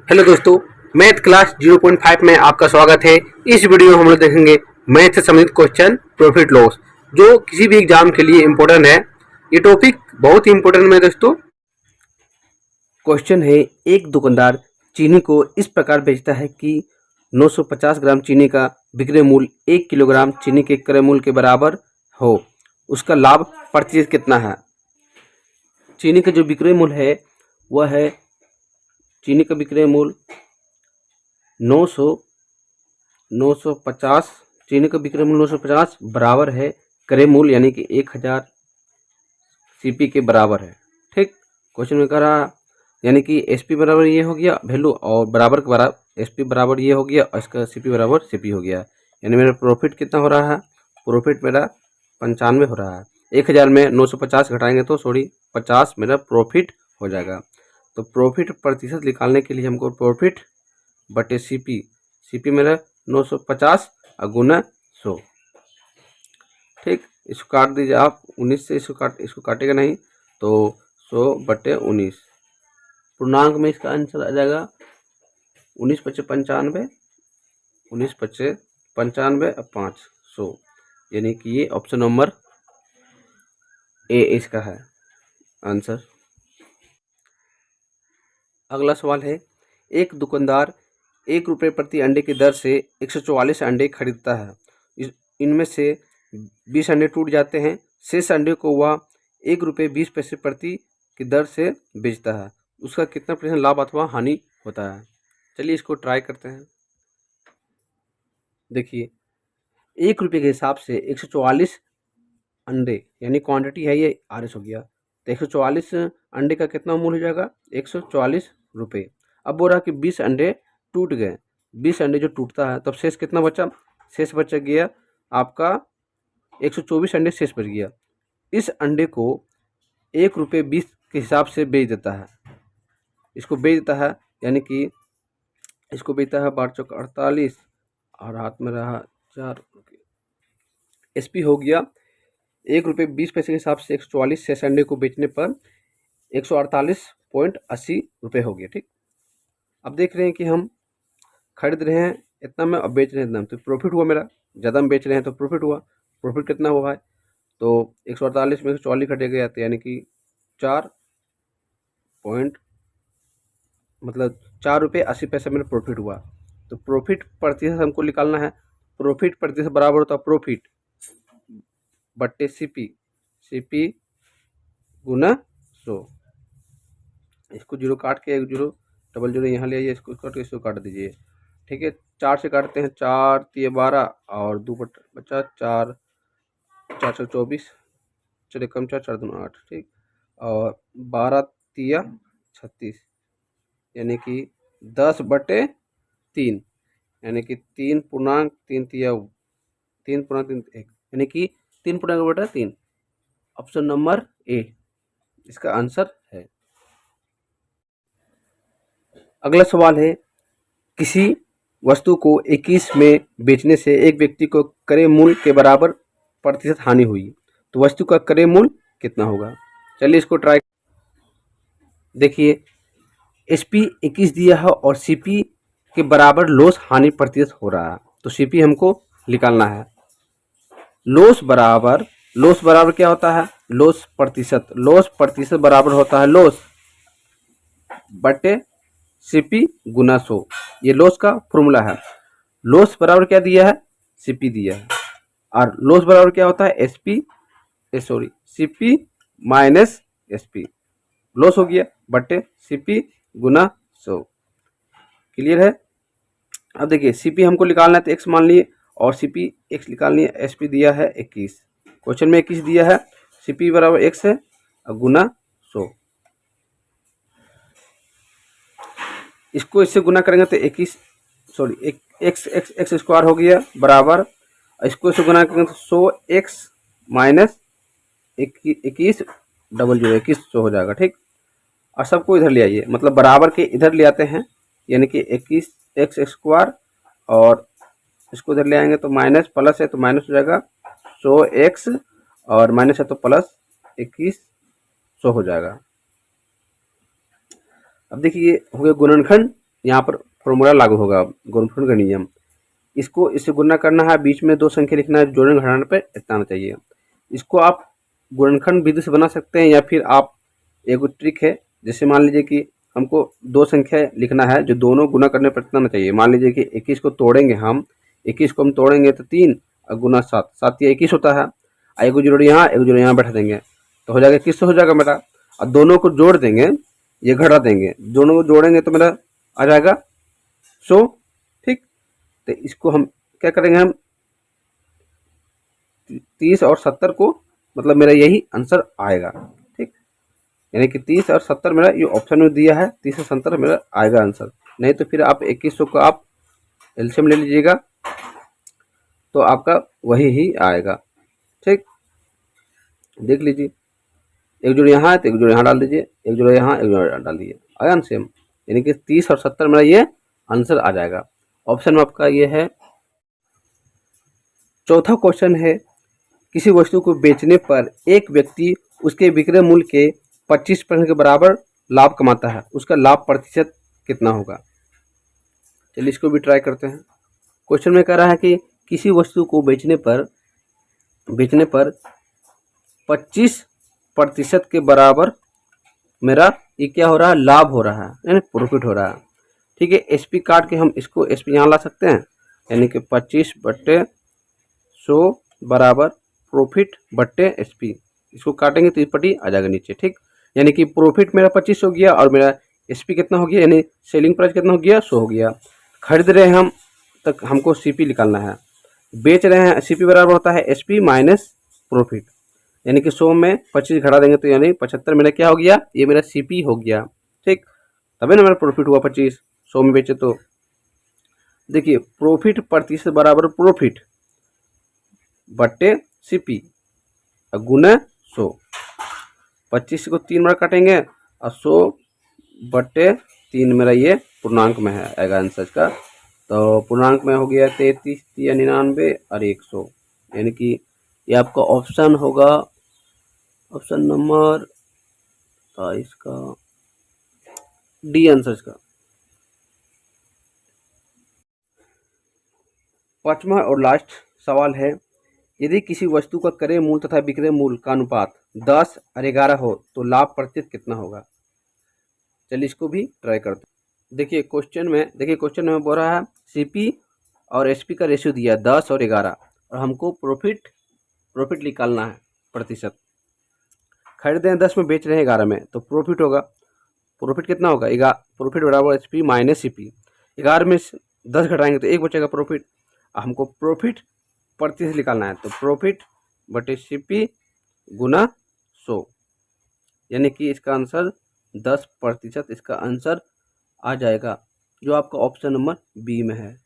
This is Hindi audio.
हेलो दोस्तों, मैथ क्लास 0.5 में आपका स्वागत है। इस वीडियो में हम लोग देखेंगे मैथ से संबंधित क्वेश्चन प्रॉफिट लॉस, जो किसी भी एग्जाम के लिए इम्पोर्टेंट है। ये टॉपिक बहुत ही इम्पोर्टेंट है दोस्तों। क्वेश्चन है, एक दुकानदार चीनी को इस प्रकार बेचता है कि 950 ग्राम चीनी का विक्रय मूल्य 1 किलोग्राम चीनी के क्रय मूल्य के बराबर हो। उसका लाभ प्रतिशत कितना है? चीनी का जो विक्रय मूल्य है वह है, चीनी का विक्रय मूल्य 950, चीनी का विक्रय मूल्य 950 बराबर है क्रय मूल्य यानी कि 1000 सीपी के बराबर है। ठीक, क्वेश्चन में कह रहा यानी कि एसपी बराबर ये हो गया वैल्यू, और बराबर के बराबर एसपी बराबर ये हो गया, और इसका सीपी बराबर सीपी हो गया। यानी मेरा प्रॉफिट कितना हो रहा है? प्रॉफिट मेरा 95 हो रहा है। 1000 में 950 घटाएंगे तो 50 मेरा प्रॉफिट हो जाएगा। तो प्रॉफिट प्रतिशत निकालने के लिए हमको प्रॉफिट बटे सीपी, सीपी मेरा 950 और गुना 100। ठीक, इसको काट दीजिए आप 19 से, इसको काटेगा नहीं तो 100 बटे 19। पूर्णांक में इसका आंसर आ जाएगा 19 पच्चे 95, 19 पच्चे 95 और 5 100, यानी कि ये ऑप्शन नंबर ए इसका है आंसर। अगला सवाल है, एक दुकानदार 1 रुपये प्रति अंडे की दर से 144 अंडे खरीदता है। इनमें से 20 अंडे टूट जाते हैं। शेष अंडे को वह 1 रुपये 20 पैसे प्रति की दर से बेचता है। उसका कितना % लाभ अथवा हानि होता है? चलिए इसको ट्राई करते हैं। देखिए, 1 रुपये के हिसाब से 144 अंडे यानी क्वांटिटी है, ये RS हो गया, तो 144 अंडे का कितना मूल्य हो जाएगा? 144 रुपये। अब बोल रहा कि 20 अंडे टूट गए। 20 अंडे जो टूटता है तब शेष कितना बचा? शेष बच गया आपका 124 अंडे शेष बच गया। इस अंडे को 1 रुपये 20 के हिसाब से बेच देता है। इसको बेच देता है यानी कि इसको बेचता है 12 चौक 48 और हाथ में रहा 4। एसपी हो गया 1 रुपये 20 पैसे के हिसाब से 144 शेष अंडे को बेचने पर 148.80 रुपये हो गया। ठीक, अब देख रहे हैं कि हम खरीद रहे हैं इतना में, अब बेच रहे हैं इतना में, तो प्रॉफिट हुआ मेरा। ज़्यादा में बेच रहे हैं तो प्रॉफिट हुआ। प्रॉफिट कितना हुआ है? तो 148 में 144 घटे गया, तो यानी कि 4 पॉइंट मतलब 4 रुपये 80 पैसे मेरा प्रॉफिट हुआ। तो प्रॉफिट प्रतिशत हमको निकालना है। प्रॉफिट प्रतिशत बराबर होता है प्रॉफिट बट्टे सीपी, सीपी गुना 100। इसको जीरो काट के 1 जीरो डबल जीरो यहाँ ले आइए, इसको काट के इसको काट दीजिए। ठीक है, 4 से काटते हैं, 4 तिये 12 और 2 बचा 4, 4 से 24, चलिए कम 4 4 दूना 8। ठीक, और 12 तिया 36, यानी कि 10 बटे 3, यानी कि 3 पूर्णांक 3 तिया 3 पूर्णांक 3 1, यानी कि 3 पूर्णांक बटा 3। ऑप्शन नंबर ए इसका आंसर है। अगला सवाल है, किसी वस्तु को 21 में बेचने से एक व्यक्ति को क्रय मूल्य के बराबर प्रतिशत हानि हुई, तो वस्तु का क्रय मूल्य कितना होगा? चलिए इसको ट्राई। देखिए, एसपी 21 दिया है और सीपी के बराबर लॉस हानि प्रतिशत हो रहा है, तो सीपी हमको निकालना है। लॉस बराबर क्या होता है? लॉस प्रतिशत बराबर होता है लॉस बटे सीपी गुना 100। ये लॉस का फॉर्मूला है। लॉस बराबर क्या दिया है? सीपी दिया है, और लॉस बराबर क्या होता है? CP minus SP. लॉस हो गया बटे सीपी गुना 100। क्लियर है? अब देखिए, सीपी हमको निकालना है तो x मान लिए, और सीपी x निकालनी है। एसपी दिया है 21, क्वेश्चन में 21 दिया है, सीपी बराबर x है और गुना 100। इसको इससे गुना करेंगे तो 21 एक्स स्क्वायर हो गया बराबर, इसको इससे गुना करेंगे तो 100x माइनस 21 डबल जीरो 21 हो जाएगा। ठीक, और सबको इधर ले आइए, मतलब बराबर के इधर ले आते हैं, यानी कि 21 एक्स स्क्वायर, और इसको इधर ले आएंगे तो माइनस प्लस है तो माइनस हो जाएगा 100x, और माइनस है तो प्लस 2100 हो जाएगा। अब देखिए, हो गया गुणनखंड यहाँ पर फॉर्मूला लागू होगा, गुणनफल का नियम। इसको इससे गुणा करना है, बीच में 2 संख्या लिखना है, जोड़ने घटाने पर इतना आना चाहिए। इसको आप गुणनखंड विधि से बना सकते हैं, या फिर आप एक ट्रिक है, जैसे मान लीजिए कि हमको 2 संख्या लिखना है जो दोनों गुना करने पर इतना आना चाहिए। मान लीजिए कि 21 को तोड़ेंगे हम, 21 को हम तोड़ेंगे तो 3 और गुना 7, 7 या 21 होता है। एक जीरो यहाँ, एक जीरो यहाँ बैठा देंगे तो हो जाएगा 21 हो जाएगा मेरा। और दोनों को जोड़ देंगे, ये घटा देंगे, दोनों को जोड़ेंगे तो मेरा आ जाएगा 100। ठीक, तो इसको हम क्या करेंगे, हम 30 और 70 को, मतलब मेरा यही आंसर आएगा। ठीक, यानी कि 30 और 70 मेरा ये ऑप्शन में दिया है, 30 और 70 मेरा आएगा आंसर। नहीं तो फिर आप 2100 को आप एलसीएम ले लीजिएगा तो आपका वही ही आएगा। ठीक, देख लीजिए, एक जोड़ यहाँ है तो एक जोड़ यहाँ डाल दीजिए, एक जोड़ यहाँ, एक जोड़ डाल दीजिए, आया ना सेम। यानी कि 30 और 70 मेरा ये आंसर आ जाएगा। ऑप्शन में आपका ये है। चौथा क्वेश्चन है, किसी वस्तु को बेचने पर एक व्यक्ति उसके विक्रय मूल्य के 25% के बराबर लाभ कमाता है, उसका लाभ प्रतिशत कितना होगा। चलिए इसको भी ट्राई करते हैं। क्वेश्चन में कह रहा है कि किसी वस्तु को बेचने पर 25% के बराबर मेरा ये क्या हो रहा है, लाभ हो रहा है, यानी प्रॉफिट हो रहा है। ठीक है, एसपी काट के हम इसको एसपी यहाँ ला सकते हैं, यानी कि 25/100 बराबर प्रॉफिट बट्टे एसपी। इसको काटेंगे तो इस पट्टी आ जाएगा नीचे। ठीक, यानी कि प्रॉफिट मेरा 25 हो गया और मेरा एसपी कितना हो गया, यानी सेलिंग प्राइस कितना हो गया, 100 हो गया। खरीद रहे हैं हम, तक हमको सीपी निकालना है। बेच रहे हैं, सीपी बराबर होता है एसपी माइनस प्रॉफिट, यानी कि 100 में 25 घटा देंगे तो यानी 75 मेरा क्या हो गया, ये मेरा सीपी हो गया। ठीक, तभी ना मेरा प्रॉफिट हुआ 25, 100 में बेचे तो। देखिए, प्रॉफिट प्रतिशत बराबर प्रॉफिट बट्टे सीपी गुना 100। 25 को 3 बार काटेंगे और 100 बट्टे 3 मेरा ये पूर्णांक में है, आएगा आंसर का। तो पूर्णांक में हो गया 33 या 99 और 100, यानी कि ये आपका ऑप्शन होगा, ऑप्शन नंबर इसका डी आंसर इसका। पांचवा और लास्ट सवाल है, यदि किसी वस्तु का क्रय मूल्य तथा विक्रय मूल्य का अनुपात 10 और 11 हो तो लाभ प्रतिशत कितना होगा। चलिए इसको भी ट्राई करते हैं। देखिए क्वेश्चन में बोल रहा है सीपी और एसपी का रेशियो दिया 10 और 11 और हमको प्रॉफिट निकालना है प्रतिशत। खरीदे हैं 10 में, बेच रहे हैं 11 में, तो प्रॉफिट होगा। प्रॉफिट कितना होगा, प्रॉफिट बराबर एसपी माइनस सीपी। 11 में 10 घटाएंगे तो 1 बचेगा प्रॉफिट। हमको प्रॉफिट प्रतिशत निकालना है, तो प्रॉफिट बटे सीपी गुना 100, यानी कि इसका आंसर 10% इसका आंसर आ जाएगा, जो आपका ऑप्शन नंबर बी में है।